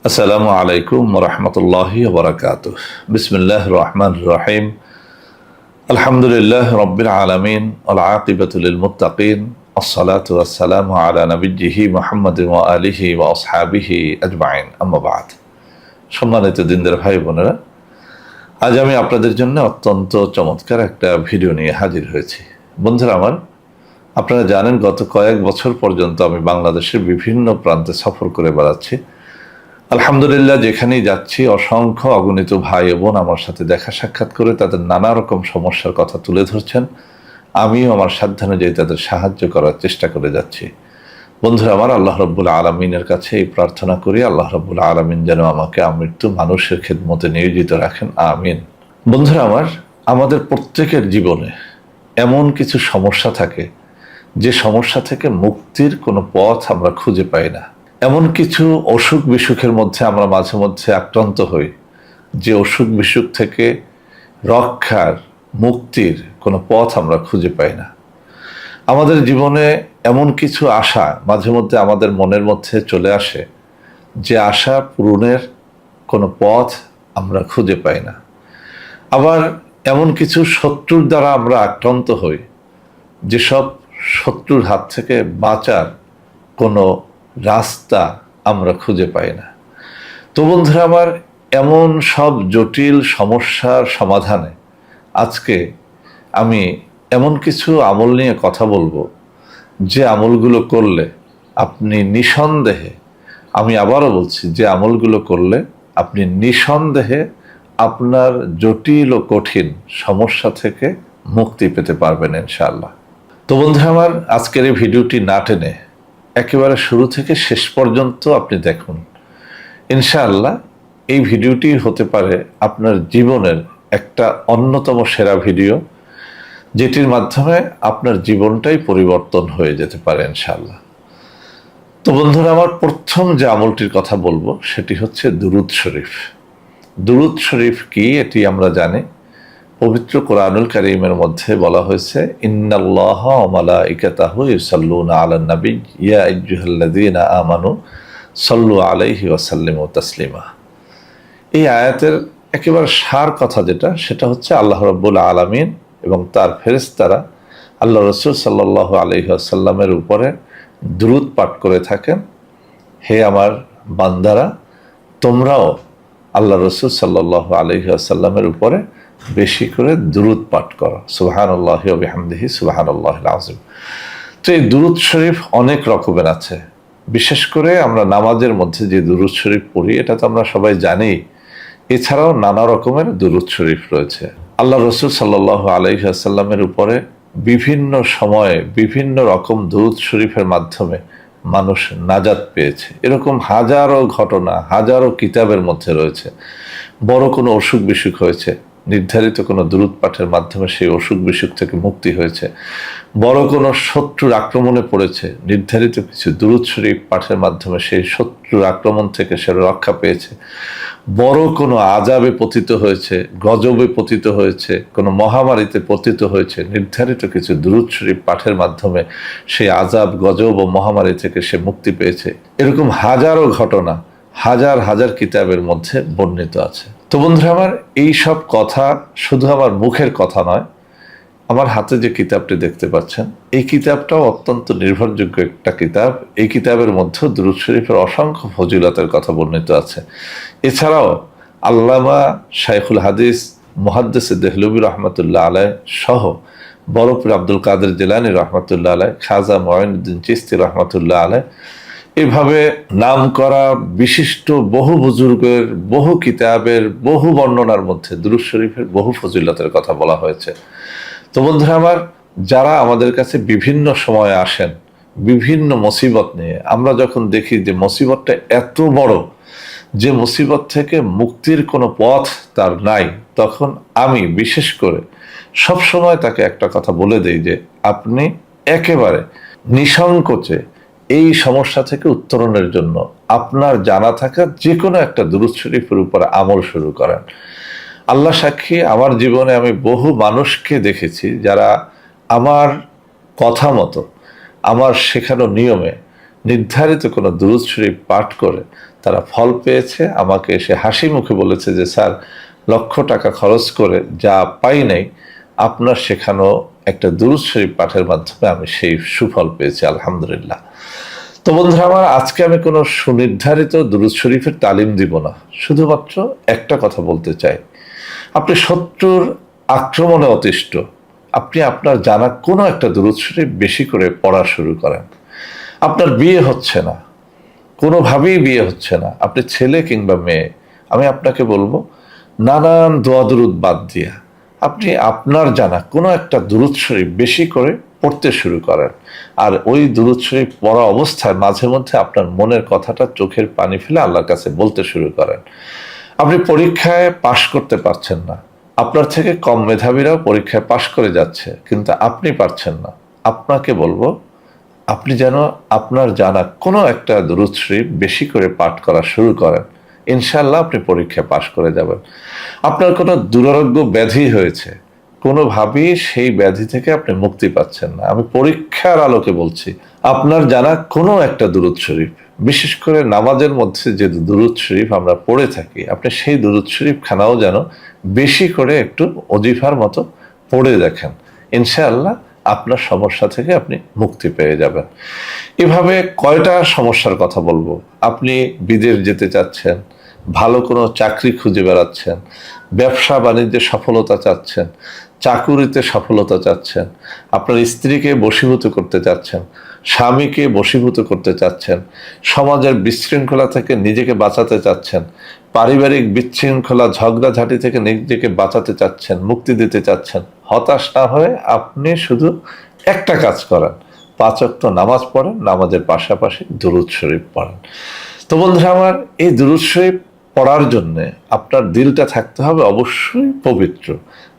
আসসালামু আলাইকুম রহমতুল্লাহি বারাকাতুহ। বিসমিল্লাহির রহমানির রহিম। আলহামদুলিল্লাহ রাব্বিল আলামিন ওয়াল আকিবাতু লিল মুত্তাকিন। আসসালাতু ওয়াসসালামু আলা নবিয়্যিহি মুহাম্মাদিন ওয়া আলিহি ওয়া আসহাবিহি আজমাইন। আম্মা বাদ। সম্মানিত দিনদার ভাই বোনেরা, আজ আমি আপনাদের জন্য অত্যন্ত চমৎকার একটা ভিডিও নিয়ে হাজির হয়েছি। বন্ধুরা আমার, আপনারা জানেন গত কয়েক বছর পর্যন্ত আমি বাংলাদেশের বিভিন্ন প্রান্তে সফর করে বেড়াচ্ছি। আলহামদুলিল্লাহ, যেখানেই যাচ্ছি অসংখ্য অগণিত ভাই বোন আমার সাথে দেখা সাক্ষাৎ করে তাদের নানা রকম সমস্যার কথা তুলে ধরছেন। আমিও আমার সাধ্যানুযায়ী তাদের সাহায্য করার চেষ্টা করে যাচ্ছি। বন্ধুরা আমার, আল্লাহ রাব্বুল আলামিনের কাছে এই প্রার্থনা করি, আল্লাহ রাব্বুল আলামিন যেন আমাকে আমৃত্যু মানুষের খেদমতে নিয়োজিত রাখেন, আমিন। বন্ধুরা আমার, আমাদের প্রত্যেকের জীবনে এমন কিছু সমস্যা থাকে যে সমস্যা থেকে মুক্তির কোনো পথ আমরা খুঁজে পাই না। এমন কিছু অসুখ বিসুখের মধ্যে আমরা মাঝে মধ্যে আক্রান্ত হই যে অসুখ বিসুখ থেকে রক্ষার, মুক্তির কোনো পথ আমরা খুঁজে পাই না। আমাদের জীবনে এমন কিছু আশা মাঝে মধ্যে আমাদের মনের মধ্যে চলে আসে যে আশা পূরণের কোনো পথ আমরা খুঁজে পাই না। আবার এমন কিছু শত্রুর দ্বারা আমরা আক্রান্ত হই যেসব শত্রুর হাত থেকে বাঁচার কোনো রাস্তা আমরা খুঁজে পাই না। তো বন্ধুরা আমার, এমন সব জটিল সমস্যার সমাধানে আজকে আমি এমন কিছু আমল নিয়ে কথা বলবো যে আমলগুলো করলে আপনি নিঃসন্দেহে, আমি আবারও বলছি, যে আমলগুলো করলে আপনি নিঃসন্দেহে আপনার জটিল ও কঠিন সমস্যা থেকে মুক্তি পেতে পারবেন ইনশাআল্লাহ। তো বন্ধুরা আমার, আজকের এই ভিডিওটি না টেনে একেবারে শুরু থেকে শেষ পর্যন্ত আপনি দেখুন। ইনশাআল্লাহ এই ভিডিওটি হতে পারে আপনার জীবনের একটা অন্যতম সেরা ভিডিও, যেটির মাধ্যমে আপনার জীবনটাই পরিবর্তন হয়ে যেতে পারে ইনশাআল্লাহ। তো বন্ধুরা আমার, প্রথম যে আমলটির কথা বলবো সেটি হচ্ছে দুরূদ শরীফ। দুরূদ শরীফ কি এটি আমরা জানি। পবিত্র কোরআনুল কারীমের মধ্যে বলা হয়েছে, ইন্নাল্লাহা ওয়া মালাইকাতাহু ইউসাল্লুনা আলান নবী ইয়া আইয়ুহাল্লাযীনা আমানু সাল্লু আলাইহি ওয়া সাল্লিমু তাসলিমা। এই আয়াতের একেবারে সার কথা যেটা, সেটা হচ্ছে আল্লাহ রাব্বুল আলামিন এবং তার ফেরেশতারা আল্লাহ রাসূল সাল্লাল্লাহু আলাইহি ওয়াসাল্লামের উপরে দুরূদ পাঠ করে থাকেন। হে আমার বান্দারা, তোমরাও আল্লাহ রাসূল সাল্লাল্লাহু আলাইহি ওয়াসাল্লামের উপরে বেশি করে দুরূদ পাঠ করো। সুবহানাল্লাহি ওয়া বিহামদিহি সুবহানাল্লাহিল আযীম। তো এই দুরূদ শরীফ অনেক রকমের আছে। বিশেষ করে আমরা নামাজের মধ্যে যে দুরূদ শরীফ পড়ি এটা তো আমরা সবাই জানি। এছাড়াও নানা রকমের দুরূদ শরীফ রয়েছে। আল্লাহ রাসূল সাল্লাল্লাহু আলাইহি ওয়াসাল্লামের উপরে বিভিন্ন সময়ে বিভিন্ন রকম দুরূদ শরীফের মাধ্যমে মানুষ নাজাত পেয়েছে। এরকম হাজারো ঘটনা, হাজারো কিতাবের মধ্যে রয়েছে। বড় কোনো অসুখ বিসুখ হয়েছে, নির্ধারিত কোনো দুরূদ পাঠের মাধ্যমে সেই অসুখ বিসুখ থেকে মুক্তি হয়েছে। বড় কোনো শত্রুর আক্রমণে পড়েছে, নির্ধারিত কিছু দুরূদ শরীফ পাঠের মাধ্যমে সেই শত্রুর আক্রমণ থেকে সে রক্ষা পেয়েছে। বড় কোনো আযাবে পতিত হয়েছে, গজবে পতিত হয়েছে, কোনো মহামারীতে পতিত হয়েছে, নির্ধারিত কিছু দুরূদ শরীফ পাঠের মাধ্যমে সেই আযাব, গজব ও মহামারী থেকে সে মুক্তি পেয়েছে। এরকম হাজারো ঘটনা হাজার হাজার কিতাবের মধ্যে বর্ণিত আছে। তো বন্ধুরা আমার, এই সব কথা শুধু আমার মুখের কথা নয়। আমার হাতে যে কিতাবটি দেখতে পাচ্ছেন, এই কিতাবটাও অত্যন্ত নির্ভরযোগ্য একটা কিতাব। এই কিতাবের মধ্যে দুরূদ শরীফের অসংখ্য ফজিলতের কথা বর্ণিত আছে। এছাড়াও আল্লামা শাইখুল হাদিস মুহাদ্দিস দেহলভী রহমতুল্লাহ আলাইহ সহ বড়পীর আব্দুল কাদের জিলানী রহমতুল্লাহ আলাইহ, খাজা মুঈনুদ্দিন চিশতি রহমতুল্লাহ আলাইহ, এভাবে নাম করা বিশিষ্ট বহু বুজুর্গের বহু কিতাবের বহু বর্ণনার মধ্যে দুরূদ শরীফের বহু ফজিলতের কথা বলা হয়েছে। তো বন্ধুরা আমার, যারা আমাদের কাছে বিভিন্ন সময়ে আসেন বিভিন্ন মুসিবত নিয়ে, আমরা যখন দেখি যে মুসিবতটা এত বড় যে মুসিবত থেকে মুক্তির কোনো পথ তার নাই, তখন আমি বিশেষ করে সব সময় তাকে একটা কথা বলে দেই যে আপনি একেবারে নিঃসংকোচে এই সমস্যা থেকে উত্তরণের জন্য আপনার জানা থাকা যে কোনো একটা দুরূদ শরীফের উপর আমল শুরু করেন। আল্লাহ সাক্ষী, আমার জীবনে আমি বহু মানুষকে দেখেছি যারা আমার কথা মতো, আমার শেখানো নিয়মে নির্ধারিত কোনো দুরূদ শরীফ পাঠ করে তারা ফল পেয়েছে, আমাকে এসে হাসি মুখে বলেছে যে স্যার লক্ষ টাকা খরচ করে যা পাই নাই আপনার শেখানো একটা দুরূদ শরীফ পাঠের মাধ্যমে আমি সেই সুফল পেয়েছি, আলহামদুলিল্লাহ। তো বন্ধুরা আমার, আজকে আমি কোনো সুনির্ধারিত দুরূদ শরীফের তালিম দিব না, শুধুমাত্র একটা কথা বলতে চাই। আপনি শত্রুর আক্রমণে অতিষ্ঠ, আপনি আপনার জানা কোনো একটা দুরূদ শরীফ বেশি করে পড়া শুরু করেন। আপনার বিয়ে হচ্ছে না, কোনোভাবেই বিয়ে হচ্ছে না, আপনি ছেলে কিংবা মেয়ে, আমি আপনাকে বলবো নানান দোয়া দুরূদ বাদ দিয়া আপনি আপনার জানা কোনো একটা দুরূদ শরীফ বেশি করে পড়তে শুরু করেন। আর ওই দুরূদ শরীফ পড়া অবস্থায় মাঝে মধ্যে আপনার মনের কথাটা চোখের পানি ফেলে আল্লাহর কাছে বলতে শুরু করেন। আপনি পরীক্ষায় পাশ করতে পারছেন না, আপনার থেকে কম মেধাবীরাও পরীক্ষায় পাশ করে যাচ্ছে, কিন্তু আপনি পারছেন না। আপনাকে বলবো আপনি যেন আপনার জানা কোনো একটা দুরূদ শরীফ বেশি করে পাঠ করা শুরু করেন, ইনশাআল্লাহ আপনি পরীক্ষায় পাশ করে যাবেন। আপনার কোনো দুরারোগ্য ব্যাধি হয়েছে, কোনোভাবেই সেই ব্যাধি থেকে আপনি মুক্তি পাচ্ছেন না, আমি পরীক্ষার আলোকে বলছি, আপনার জানা কোনো একটা দুরূদ শরীফ, বিশেষ করে নামাজের মধ্যে যে দুরূদ শরীফ আমরা পড়ে থাকি, আপনি সেই দুরূদ শরীফ খানাও যেন বেশি করে একটু অজিফার মতো পড়ে দেখেন, ইনশাআল্লাহ আপনার সমস্যা থেকে আপনি মুক্তি পেয়ে যাবেন। এভাবে কয়টা সমস্যার কথা বলবো। আপনি বিদেশ যেতে চাচ্ছেন, ভালো কোনো চাকরি খুঁজে বেড়াচ্ছেন, ব্যবসা বাণিজ্যে সফলতা চাচ্ছেন, চাকুরিতে সফলতা চাচ্ছেন, আপনার স্ত্রীকে বশীভূত করতে চাচ্ছেন, স্বামীকে বশীভূত করতে চাচ্ছেন, সমাজের বিশৃঙ্খলা থেকে নিজেকে বাঁচাতে চাচ্ছেন, পারিবারিক বিশৃঙ্খলা ঝগড়াঝাটি থেকে নিজেকে বাঁচাতে চাচ্ছেন, মুক্তি দিতে চাচ্ছেন। হতাশ না হয়ে আপনি শুধু একটা কাজ করেন, 5 ওয়াক্ত নামাজ পড়েন, নামাজের পাশাপাশি দুরূদ শরীফ পড়েন। তো বন্ধুরা আমার, এই দুরূদ শরীফ পড়ার জন্যে আপনার দিলটা থাকতে হবে অবশ্যই পবিত্র,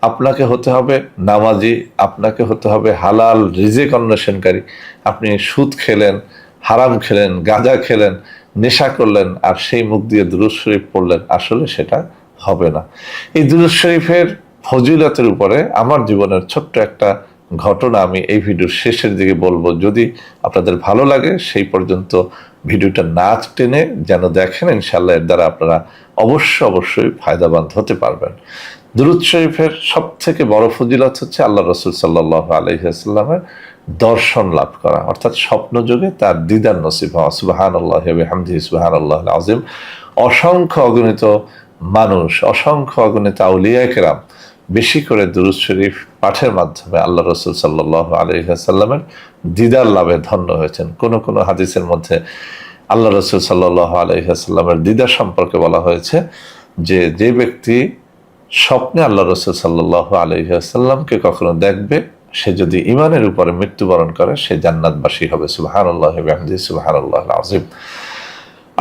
আপনাকে হতে হবে নামাজি, আপনাকে হতে হবে হালাল রিজিক অন্বেষণকারী। আপনি সুদ খেলেন, হারাম খেলেন, গাঁজা খেলেন, নেশা করলেন, আর সেই মুখ দিয়ে দুরূদ শরীফ পড়লেন, আসলে সেটা হবে না। এই দুরূদ শরীফের ফজিলতের উপরে আমার জীবনের ছোট্ট একটা ঘটনা আমি এই ভিডিওর শেষের দিকে বলবো, যদি আপনাদের ভালো লাগে সেই পর্যন্ত ভিডিওটা না টেনে যেন দেখেন, ইনশাআল্লাহ এর দ্বারা আপনারা অবশ্যই ফায়দাবান হতে পারবেন। দুরূদ শরীফের সব থেকে বড় ফজিলত হচ্ছে আল্লাহ রসুল সাল্লাল্লাহু আলাইহি ওয়াসাল্লামের দর্শন লাভ করা, অর্থাৎ স্বপ্ন যোগে তার দিদার নসিব হওয়া। সুবহানাল্লাহি ওয়া বিহামদিহি সুবহানাল্লাহিল আযীম। অসংখ্য অগণিত মানুষ, অসংখ্য অগণিত আউলিয়া কেরাম বেশি করে দুরূদ শরীফ পাঠের মাধ্যমে আল্লাহ রসুল সাল্লাল্লাহু আলাইহি ওয়াসাল্লামের দিদার লাভে ধন্য হয়েছেন। কোন কোন হাদিসের মধ্যে আল্লাহ রসুল সাল্লাল্লাহু আলাইহি ওয়াসাল্লামের দিদার সম্পর্কে বলা হয়েছে যে, যে ব্যক্তি স্বপ্নে আল্লাহ রসুল সাল্লাল্লাহু আলাইহি ওয়াসাল্লামকে কখনো দেখবে, সে যদি ঈমানের উপরে মৃত্যুবরণ করে, সে জান্নাতবাসী হবে। সুবহানাল্লাহি ওয়া বিহামদিহি সুবহানাল্লাহিল আযীম।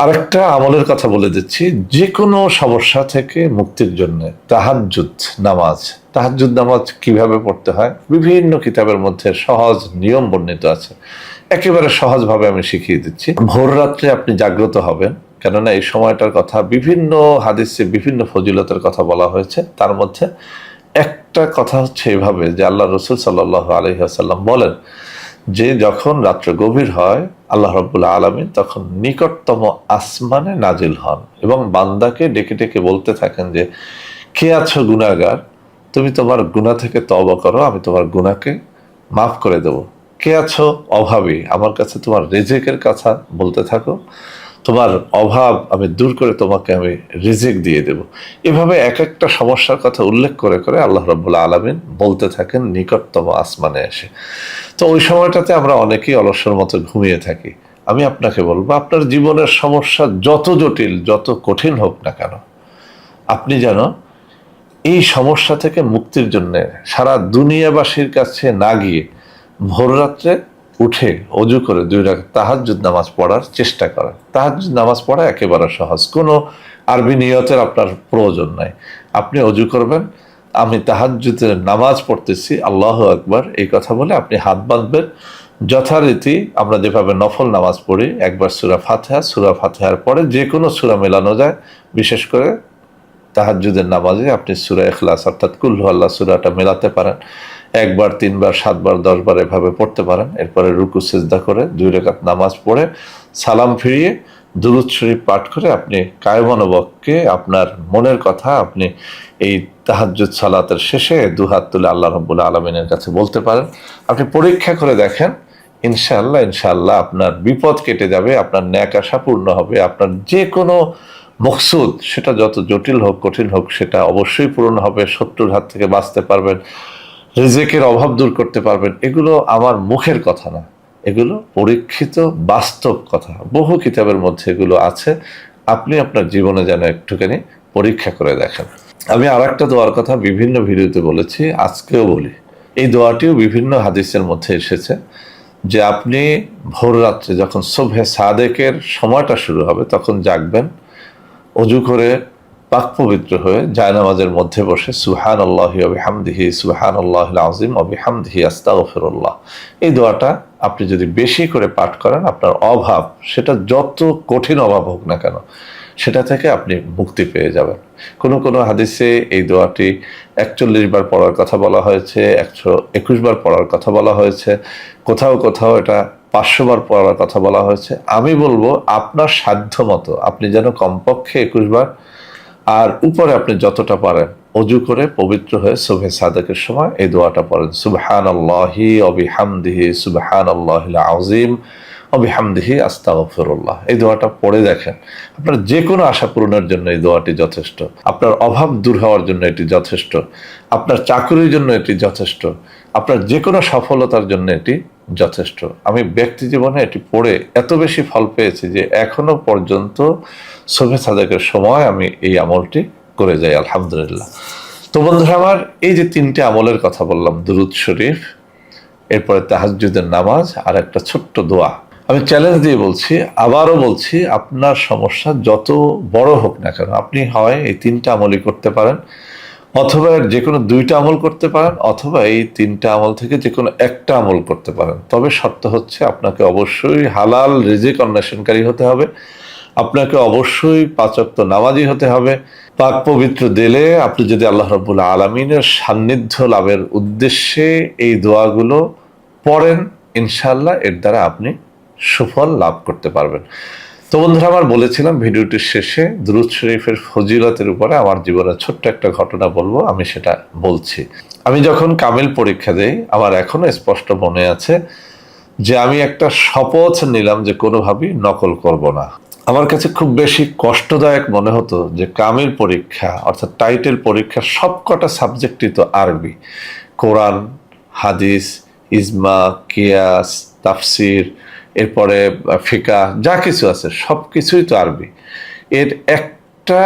আরেকটা আমলের কথা বলে দিচ্ছি, যে কোনো সমস্যা থেকে মুক্তির জন্য তাহাজ্জুদ নামাজ কিভাবে পড়তে হয় বিভিন্ন কিতাবের মধ্যে সহজ নিয়ম বর্ণিত আছে, একেবারে সহজভাবে আমি শিখিয়ে দিচ্ছি। ভোর রাত্রে আপনি জাগ্রত হবেন, কেননা এই সময়টার কথা বিভিন্ন হাদিসে বিভিন্ন ফজিলতের কথা বলা হয়েছে। তার মধ্যে একটা কথা হচ্ছে এইভাবে যে, আল্লাহ রসুল সাল্লাল্লাহু আলাইহি ওয়াসাল্লাম বলেন যে, যখন রাত্র গভীর হয় আল্লাহ রাব্বুল আলামিন তখন নিকটতম আসমানে নাজিল হন এবং বান্দাকে ডেকে ডেকে বলতে থাকেন যে, কে আছো গুনাহগার, তুমি তোমার গুনাহ থেকে তওবা করো, আমি তোমার গুনাহকে মাফ করে দেব। কে আছো অভাবী, আমার কাছে তোমার রিজিকের কথা বলতে থাকো, তোমার অভাব আমি দূর করে তোমাকে আমি রিজিক দিয়ে দেব। এভাবে এক একটা সমস্যার কথা উল্লেখ করে করে আল্লাহ রাব্বুল আলামিন বলতে থাকেন নিকটতম আসমানে এসে। তো ওই সময়টাতে আমরা অনেকেই অলসের মতো ঘুমিয়ে থাকি। আমি আপনাকে বলবো, আপনার জীবনের সমস্যা যত জটিল যত কঠিন হোক না কেন, আপনি যেন এই সমস্যা থেকে মুক্তির জন্য সারা দুনিয়াবাসীর কাছে না গিয়ে ভোর রাত্রে উঠে অজু করে 2 রাকাত তাহাজ্জুদ নামাজ পড়ার চেষ্টা করেন। তাহাজ্জুদ নামাজ পড়া একেবারে সহজ, কোনো আরবি নিয়তের আপনার প্রয়োজন নাই। আপনি অজু করবেন, আমি তাহাজ্জুদের নামাজ পড়তেছি, আল্লাহু আকবার এই কথা বলে আপনি হাত বাঁধবেন। যথারীতি আমরা যেভাবে নফল নামাজ পড়ি, একবার সূরা ফাতিহার পরে যে কোনো সূরা মেলানো যায়, বিশেষ করে তাহাজ্জুদের নামাজে আপনি সূরা ইখলাস অর্থাৎ কুল হু আল্লাহ সূরাটা মেলাতে পারেন। একবার, তিনবার, সাতবার, 10বার এভাবে পড়তে পারেন। এরপরে রুকু সিজদা করে 2 রাকাত নামাজ পড়ে সালাম ফিরিয়ে দুরূদ শরীফ পাঠ করে আপনি কায়মনোবাক্যে আপনার মনের কথা আপনি এই তাহাজ্জুদ সালাতের শেষে দুহাত তুলে আল্লাহ রাব্বুল আলামিনের কাছে বলতে পারেন। আপনি পরীক্ষা করে দেখেন, ইনশাআল্লাহ ইনশাআল্লাহ আপনার বিপদ কেটে যাবে, আপনার ন্যাক আশা পূর্ণ হবে, আপনার যে কোনো মকসুদ সেটা যত জটিল হোক কঠিন হোক সেটা অবশ্যই পূরণ হবে। শত্রুর হাত থেকে বাঁচতে পারবেন, রিজিকের অভাব দূর করতে পারবেন। এগুলো আমার মুখের কথা না, এগুলো পরীক্ষিত বাস্তব কথা। বহু কিতাবের মধ্যে এগুলো আছে। আপনি আপনার জীবনে যেন একটুখানি পরীক্ষা করে দেখেন। আমি আর একটা দোয়ার কথা বিভিন্ন ভিডিওতে বলেছি, আজকেও বলি। এই দোয়াটিও বিভিন্ন হাদিসের মধ্যে এসেছে যে আপনি ভোর রাত্রে যখন সুবহে সাদেকের সময়টা শুরু হবে তখন জাগবেন, অজু করে পাক পবিত্র হয়ে জায়নামাজের মধ্যে বসে সুবহানাল্লাহি ওয়া বিহামদিহি সুবহানাল্লাহিল আযীম ওয়া বিহামদিহি আস্তাগফিরুল্লাহ, এই দোয়াটা আপনি যদি বেশি করে পাঠ করেন আপনার অভাব, সেটা যত কঠিন অভাব হোক না কেন, সেটা থেকে আপনি মুক্তি পেয়ে যাবেন। কোনো কোনো হাদিসে এই দোয়াটি 41 বার পড়ার কথা বলা হয়েছে, 121 বার পড়ার কথা বলা হয়েছে, কোথাও কোথাও এটা 500 বার পড়ার কথা বলা হয়েছে। আমি বলবো আপনার সাধ্য মতো আপনি যেন কমপক্ষে 21 বার, আর উপরে আপনি যতটা পারেন অজু করে পবিত্র হয়ে সুবহে সাদেকের সময় এই দোয়াটা পড়েন, সুবহানাল্লাহি ওয়া বিহামদিহি সুবহানাল্লাহিল আযীম ওয়া বিহামদিহি আস্তাগফিরুল্লাহ। এই দোয়াটা পড়ে দেখেন, আপনার যে কোনো আশা পূরণের জন্য এই দোয়াটি যথেষ্ট, আপনার অভাব দূর হওয়ার জন্য এটি যথেষ্ট, আপনার চাকরির জন্য এটি যথেষ্ট, আপনার যে কোনো সফলতার জন্য এটি যথেষ্ট। আমি ব্যক্তি জীবনে এটি পড়ে এত বেশি ফল পেয়েছি যে এখনো পর্যন্ত সুবহে সাদেকের সময় আমি এই আমলটি করে যাই, আলহামদুলিল্লাহ। তো বন্ধুরা আমার, এই যে 3টে আমলের কথা বললাম, দুরূদ শরীফ, এরপরে তাহাজ্জুদের নামাজ, আর একটা ছোট্ট দোয়া, আমি চ্যালেঞ্জ দিয়ে বলছি, আবারও বলছি, আপনার সমস্যা যত বড় হোক না কেন আপনি হয় এই 3টা আমলই করতে পারেন, অথবা যে কোনো 2টা আমল করতে পারেন, অথবা এই 3টা আমল থেকে যে কোনো একটা আমল করতে পারেন। তবে শর্ত হচ্ছে আপনাকে অবশ্যই হালাল রিজিক অন্বেষণকারী হতে হবে, আপনাকে অবশ্যই 5 ওয়াক্ত নামাজি হতে হবে। পাক পবিত্র দিলে আপনি যদি আল্লাহ রাব্বুল আলামিনের সান্নিধ্য লাভের উদ্দেশ্যে এই দোয়াগুলো পড়েন, ইনশাআল্লাহ এর দ্বারা আপনি সুফল লাভ করতে পারবেন। তো বন্ধুরা আমার, বলেছিলাম ভিডিওটির শেষে দুরূদ শরীফের ফজিলতের উপরে আমার জীবনের ছোট্ট একটা ঘটনা বলবো, আমি সেটা বলছি। আমি যখন কামিল পরীক্ষা দেই, আমার এখনো স্পষ্ট মনে আছে যে আমি একটা শপথ নিলাম যে কোনোভাবেই নকল করব না। আমার কাছে খুব বেশি কষ্টদায়ক মনে হতো যে কামিল পরীক্ষা অর্থাৎ টাইটেল পরীক্ষার সবকটা সাবজেক্টই তো আরবি, কোরআন, হাদিস, ইজমা, কিয়াস, তাফসির, এরপরে ফিকা, যা কিছু আছে সব কিছুই তো আরবি। এর একটা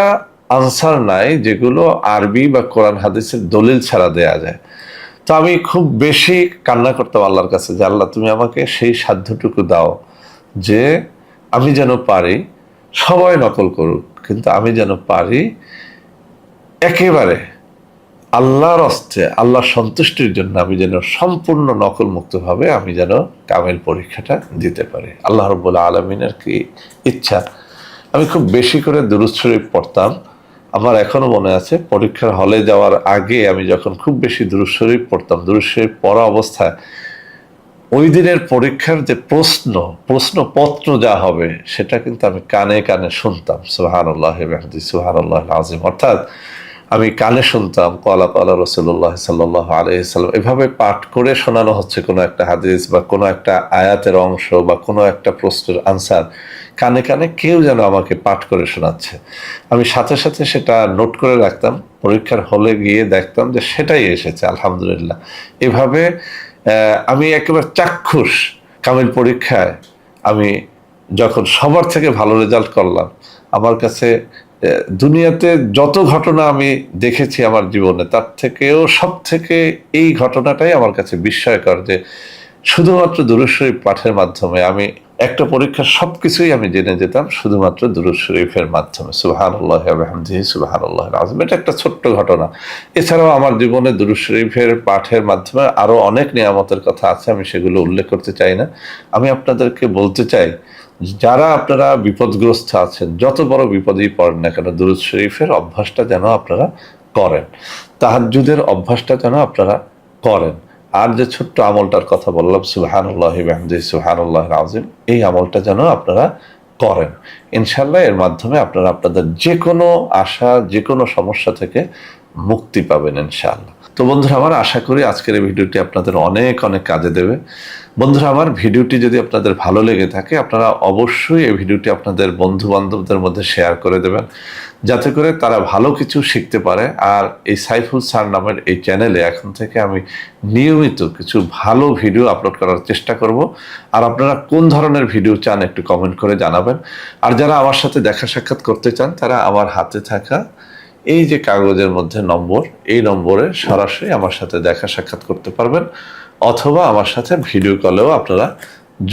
আনসার নাই যেগুলো আরবি বা কোরআন হাদিসের দলিল ছাড়া দেয়া যায়। তো আমি খুব বেশি কান্না করতাম আল্লাহর কাছে যে আল্লাহ তুমি আমাকে সেই সাধ্যটুকু দাও যে আমি যেন পারি, সবাই নকল করুক কিন্তু আমি যেন পারি একেবারে আল্লাহর হস্তে, আল্লাহর সন্তুষ্টির জন্য আমি যেন সম্পূর্ণ নকল মুক্তভাবে আমি যেন কামিল পরীক্ষাটা দিতে পারি। আল্লাহ রাব্বুল আলামিনের কি ইচ্ছা। আমি খুব বেশি করে দুরূদ শরীফ পড়তাম। আমার এখনো মনে আছে পরীক্ষার হলে যাওয়ার আগে আমি যখন খুব বেশি দুরূদ শরীফ পড়তাম, দুরূদ শরীফ পড়া অবস্থায় ওই দিনের পরীক্ষার যে প্রশ্নপত্র যা হবে সেটা কিন্তু আমি কানে কানে শুনতাম, সুবহানাল্লাহি ওয়া বিহামদিহি সুবহানাল্লাহিল আযীম, অর্থাৎ আমি কানে শুনতাম ক্বালা ক্বালা রাসূলুল্লাহ সাল্লাল্লাহু আলাইহি ওয়াসাল্লাম, এভাবে পাঠ করে শোনানো হচ্ছে কোনো একটা হাদিস বা কোনো একটা আয়াতের অংশ বা কোনো একটা প্রশ্নের আনসার, কানে কানে কেউ যেন আমাকে পাঠ করে শোনাচ্ছে। আমি সাথে সাথে সেটা নোট করে রাখতাম, পরীক্ষার হলে গিয়ে দেখতাম যে সেটাই এসেছে, আলহামদুলিল্লাহ। এভাবে আমি একেবারে চাক্ষুষ কামিল পরীক্ষায় আমি যখন সবার থেকে ভালো রেজাল্ট করলাম, আমার কাছে দুনিয়াতে যত ঘটনা আমি দেখেছি আমার জীবনে তার থেকেও সব থেকে এই ঘটনাটাই আমার কাছে বিস্ময়কর যে শুধুমাত্র দুরূদ শরীফ পাঠের মাধ্যমে আমি একটা পরীক্ষার সবকিছুই আমি জেনে যেতাম শুধুমাত্র দুরূদ শরীফের মাধ্যমে। সুবহানাল্লাহি ওয়া বিহামদিহি সুবহানাল্লাহিল আযীম, এটা একটা ছোট্ট ঘটনা। এছাড়াও আমার জীবনে দুরূদ শরীফের পাঠের মাধ্যমে আরো অনেক নিয়ামতের কথা আছে, আমি সেগুলো উল্লেখ করতে চাই না। আমি আপনাদেরকে বলতে চাই যারা আপনারা বিপদগ্রস্ত আছেন, যত বড় বিপদেই পড়েন না কেন, দুরূদ শরীফের অভ্যাসটা যেন আপনারা করেন, তাহাজ্জুদের অভ্যাসটা যেন আপনারা করেন। আর যে ছোট্ট আমলটার কথা বললাম, সুবহানাল্লাহি ওয়া বিহামদিহি সুবহানাল্লাহিল আযীম, এই আমলটা যেন আপনারা করেন। ইনশাআল্লাহ এর মাধ্যমে আপনারা আপনাদের যে কোনো আশা, যে কোনো সমস্যা থেকে মুক্তি পাবেন ইনশাআল্লাহ। তো বন্ধুরা আমার, আশা করি আজকের এই ভিডিওটি আপনাদের অনেক অনেক কাজে দেবে। বন্ধুরা আমার, ভিডিওটি যদি আপনাদের ভালো লেগে থাকে, আপনারা অবশ্যই এই ভিডিওটি আপনাদের বন্ধু বান্ধবদের মধ্যে শেয়ার করে দেবেন, যাতে করে তারা ভালো কিছু শিখতে পারে। আর এই সাইফুল স্যার নামের এই চ্যানেলে এখন থেকে আমি নিয়মিত কিছু ভালো ভিডিও আপলোড করার চেষ্টা করব। আর আপনারা কোন ধরনের ভিডিও চান একটু কমেন্ট করে জানাবেন। আর যারা আমার সাথে দেখা সাক্ষাৎ করতে চান, তারা আমার হাতে থাকা এই যে কাগজের মধ্যে নম্বর, এই নম্বরে সরাসরি আমার সাথে দেখা সাক্ষাৎ করতে পারবেন, অথবা আমার সাথে ভিডিও কলেও আপনারা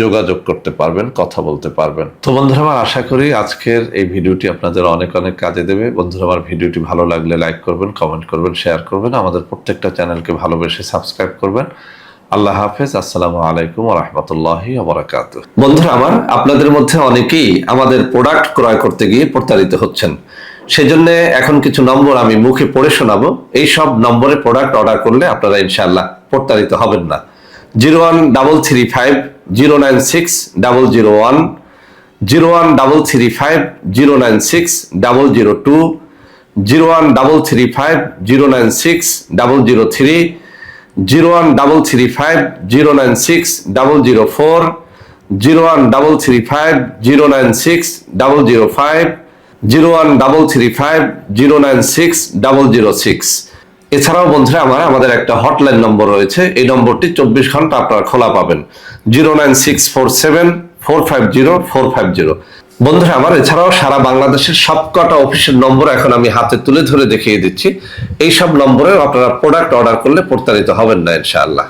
যোগাযোগ করতে পারবেন, কথা বলতে পারবেন। তো বন্ধুরা আমার, আশা করি আজকের এই ভিডিওটি আপনাদের অনেক অনেক কাজে দেবে। বন্ধুরা আমার, ভিডিওটি ভালো লাগলে লাইক করবেন, কমেন্ট করবেন, শেয়ার করবেন, আমাদের প্রত্যেকটা চ্যানেলকে ভালোবেসে সাবস্ক্রাইব করবেন। আল্লাহ হাফেজ। আসসালামু আলাইকুম ওয়া রাহমাতুল্লাহি ওয়া বারাকাতুহু। বন্ধুরা আমার, আপনাদের মধ্যে অনেকেই আমাদের প্রোডাক্ট ক্রয় করতে গিয়ে প্রতারিত হচ্ছেন। সেজন্য এখন কিছু নম্বর আমি মুখে পড়ে শোনাবো। এই সব নম্বরে প্রোডাক্ট অর্ডার করলে আপনারা ইনশাআল্লাহ প্রতারিত হবেন না। 01335096001, 01335096002, 01335096003, 01335096004, 01335096005, 01335096006। এছাড়াও বন্ধুরা আমার, আমাদের একটা হটলাইন নম্বর রয়েছে। এই নম্বরটি 24 ঘন্টা আপনারা খোলা পাবেন, 09647450450। বন্ধুরা আমার, এছাড়াও সারা বাংলাদেশের সবকটা অফিসের নম্বর এখন আমি হাতে তুলে ধরে দেখিয়ে দিচ্ছি। এই সব নম্বরেও আপনারা প্রোডাক্ট অর্ডার করলে প্রতারিত হবেন না ইনশাআল্লাহ।